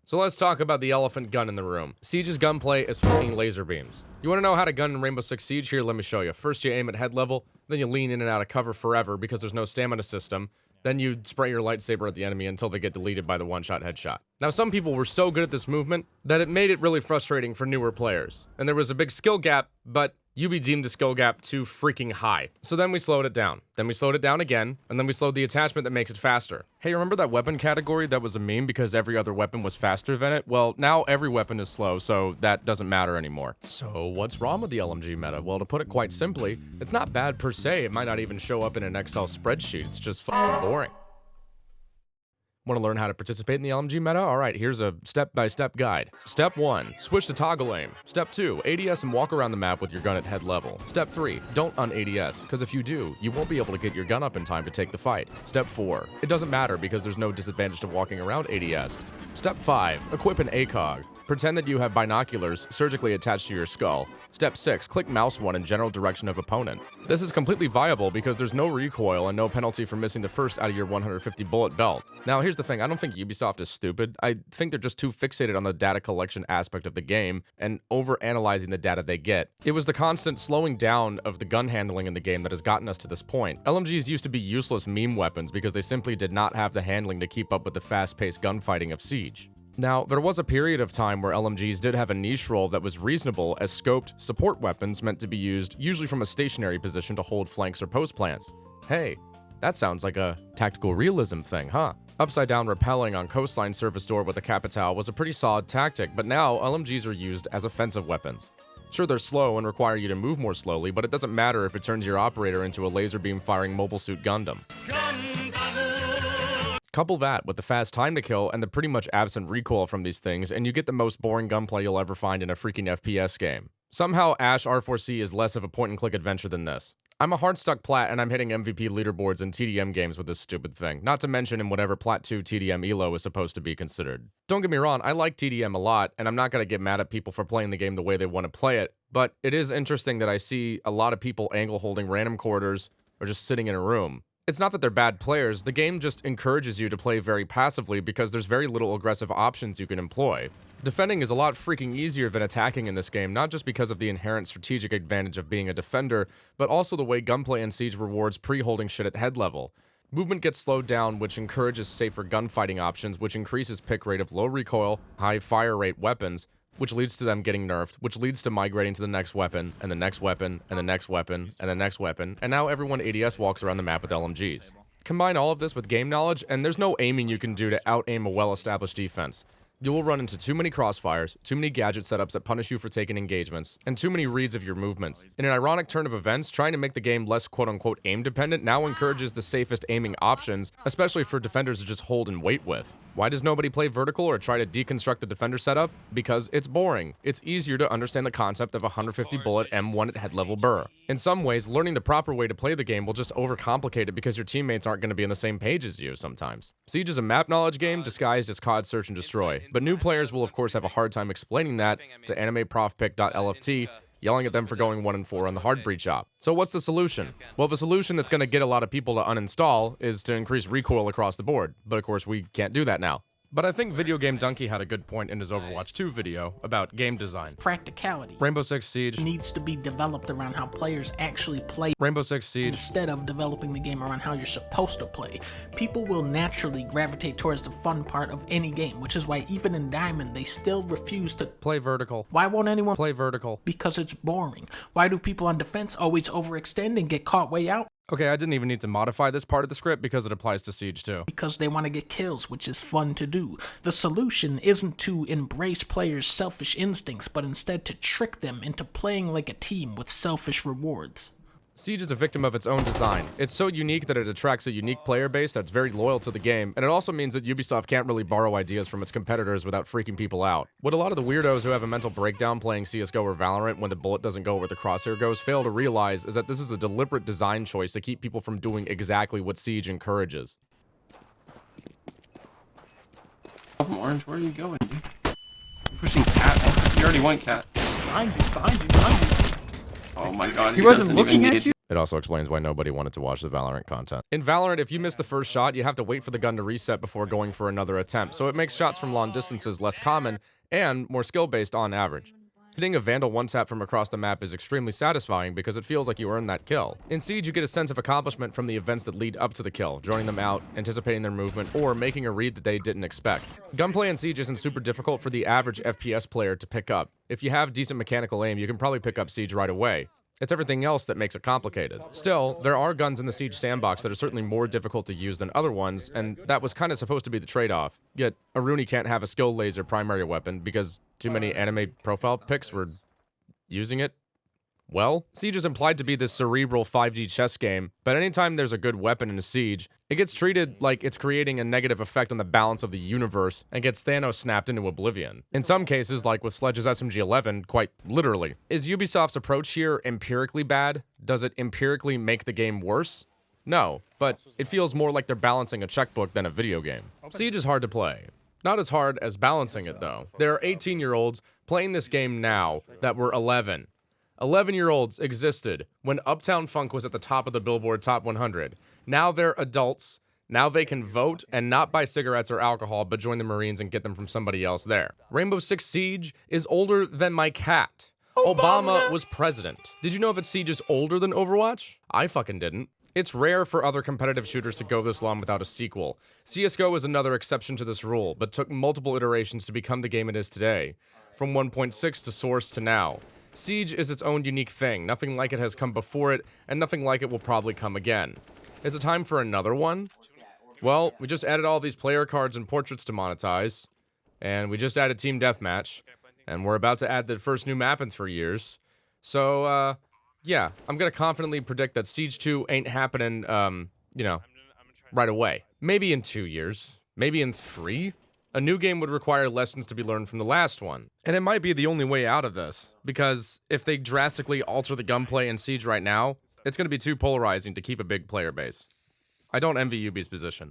So let's talk about the elephant gun in the room. Siege's gunplay is fucking laser beams. You wanna know how to gun in Rainbow Six Siege? Here, let me show you. First you aim at head level, then you lean in and out of cover forever because there's no stamina system. Then you spray your lightsaber at the enemy until they get deleted by the one-shot headshot. Now some people were so good at this movement that it made it really frustrating for newer players. And there was a big skill gap, but Ubi deemed the skill gap too freaking high. So then we slowed it down. Then we slowed it down again, and then we slowed the attachment that makes it faster. Hey, remember that weapon category that was a meme because every other weapon was faster than it? Well, now every weapon is slow, so that doesn't matter anymore. So what's wrong with the LMG meta? Well, to put it quite simply, it's not bad per se. It might not even show up in an Excel spreadsheet. It's just fucking boring. Want to learn how to participate in the LMG meta? Alright, here's a step-by-step guide. Step 1, switch to toggle aim. Step 2, ADS and walk around the map with your gun at head level. Step 3, don't un-ADS, because if you do, you won't be able to get your gun up in time to take the fight. Step 4, it doesn't matter because there's no disadvantage to walking around ADS. Step 5, equip an ACOG. Pretend that you have binoculars surgically attached to your skull. Step 6, click mouse 1 in general direction of opponent. This is completely viable because there's no recoil and no penalty for missing the first out of your 150 bullet belt. Now here's the thing, I don't think Ubisoft is stupid. I think they're just too fixated on the data collection aspect of the game and over-analyzing the data they get. It was the constant slowing down of the gun handling in the game that has gotten us to this point. LMGs used to be useless meme weapons because they simply did not have the handling to keep up with the fast-paced gunfighting of Siege. Now, there was a period of time where LMGs did have a niche role that was reasonable as scoped support weapons meant to be used usually from a stationary position to hold flanks or post plants. Hey, that sounds like a tactical realism thing, huh? Upside down rappelling on coastline surface door with a Capitale was a pretty solid tactic, but now LMGs are used as offensive weapons. Sure, they're slow and require you to move more slowly, but it doesn't matter if it turns your operator into a laser beam firing mobile suit Gundam. Couple that with the fast time to kill and the pretty much absent recoil from these things, and you get the most boring gunplay you'll ever find in a freaking FPS game. Somehow, Ash R4C is less of a point-and-click adventure than this. I'm a hard-stuck plat, and I'm hitting MVP leaderboards in TDM games with this stupid thing, not to mention in whatever Plat 2 TDM ELO is supposed to be considered. Don't get me wrong, I like TDM a lot, and I'm not gonna get mad at people for playing the game the way they want to play it, but it is interesting that I see a lot of people angle-holding random quarters or just sitting in a room. It's not that they're bad players, the game just encourages you to play very passively because there's very little aggressive options you can employ. Defending is a lot freaking easier than attacking in this game, not just because of the inherent strategic advantage of being a defender, but also the way gunplay in Siege rewards pre-holding shit at head level. Movement gets slowed down, which encourages safer gunfighting options, which increases pick rate of low recoil, high fire rate weapons, which leads to them getting nerfed, which leads to migrating to the next weapon, and the next weapon, and the next weapon, and the next weapon, and now everyone ADS walks around the map with LMGs. Combine all of this with game knowledge, and there's no aiming you can do to out-aim a well-established defense. You will run into too many crossfires, too many gadget setups that punish you for taking engagements, and too many reads of your movements. In an ironic turn of events, trying to make the game less quote-unquote aim-dependent now encourages the safest aiming options, especially for defenders to just hold and wait with. Why does nobody play vertical or try to deconstruct the defender setup? Because it's boring. It's easier to understand the concept of a 150 bullet M1 at head level burr. In some ways, learning the proper way to play the game will just overcomplicate it because your teammates aren't going to be on the same page as you sometimes. Siege is a map knowledge game disguised as COD Search and Destroy, but new players will of course have a hard time explaining that to animeprofpic.lft, yelling at them for going 1-4 on the hard breach op. So what's the solution? Well, the solution that's going to get a lot of people to uninstall is to increase recoil across the board, but of course we can't do that now. But I think Video Game Donkey had a good point in his Overwatch 2 video about game design. Practicality. Rainbow Six Siege needs to be developed around how players actually play Rainbow Six Siege instead of developing the game around how you're supposed to play. People will naturally gravitate towards the fun part of any game, which is why even in Diamond they still refuse to play vertical. Why won't anyone play vertical? Because it's boring. Why do people on defense always overextend and get caught way out? Okay, I didn't even need to modify this part of the script because it applies to Siege too. Because they want to get kills, which is fun to do. The solution isn't to embrace players' selfish instincts, but instead to trick them into playing like a team with selfish rewards. Siege is a victim of its own design. It's so unique that it attracts a unique player base that's very loyal to the game, and it also means that Ubisoft can't really borrow ideas from its competitors without freaking people out. What a lot of the weirdos who have a mental breakdown playing CSGO or Valorant when the bullet doesn't go where the crosshair goes fail to realize is that this is a deliberate design choice to keep people from doing exactly what Siege encourages. Orange, where are you going, dude? You're pushing cat. You already went cat. Behind you, behind you, behind you. Oh my god, He wasn't looking at you? It also explains why nobody wanted to watch the Valorant content. In Valorant, if you miss the first shot, you have to wait for the gun to reset before going for another attempt, so it makes shots from long distances less common and more skill-based on average. Hitting a Vandal one-tap from across the map is extremely satisfying because it feels like you earned that kill. In Siege, you get a sense of accomplishment from the events that lead up to the kill, drawing them out, anticipating their movement, or making a read that they didn't expect. Gunplay in Siege isn't super difficult for the average FPS player to pick up. If you have decent mechanical aim, you can probably pick up Siege right away. It's everything else that makes it complicated. Still, there are guns in the Siege sandbox that are certainly more difficult to use than other ones, and that was kind of supposed to be the trade-off. Yet, Aruni can't have a skill laser primary weapon because too many anime profile pics were using it. Well, Siege is implied to be this cerebral 5D chess game, but anytime there's a good weapon in a Siege, it gets treated like it's creating a negative effect on the balance of the universe and gets Thanos snapped into oblivion. In some cases, like with Sledge's SMG-11, quite literally. Is Ubisoft's approach here empirically bad? Does it empirically make the game worse? No, but it feels more like they're balancing a checkbook than a video game. Siege is hard to play. Not as hard as balancing it, though. There are 18-year-olds playing this game now that were 11. 11-year-olds existed when Uptown Funk was at the top of the Billboard Top 100. Now they're adults. Now they can vote and not buy cigarettes or alcohol, but join the Marines and get them from somebody else there. Rainbow Six Siege is older than my cat. Obama was president. Did you know that Siege is older than Overwatch? I fucking didn't. It's rare for other competitive shooters to go this long without a sequel. CSGO is another exception to this rule, but took multiple iterations to become the game it is today. From 1.6 to Source to now. Siege is its own unique thing. Nothing like it has come before it, and nothing like it will probably come again. Is it time for another one? Well, we just added all these player cards and portraits to monetize, and we just added Team Deathmatch, and we're about to add the first new map in 3 years. So, yeah, I'm gonna confidently predict that Siege 2 ain't happening, right away. Maybe in 2 years. Maybe in 3? A new game would require lessons to be learned from the last one. And it might be the only way out of this, because if they drastically alter the gunplay in Siege right now, it's going to be too polarizing to keep a big player base. I don't envy Ubi's position.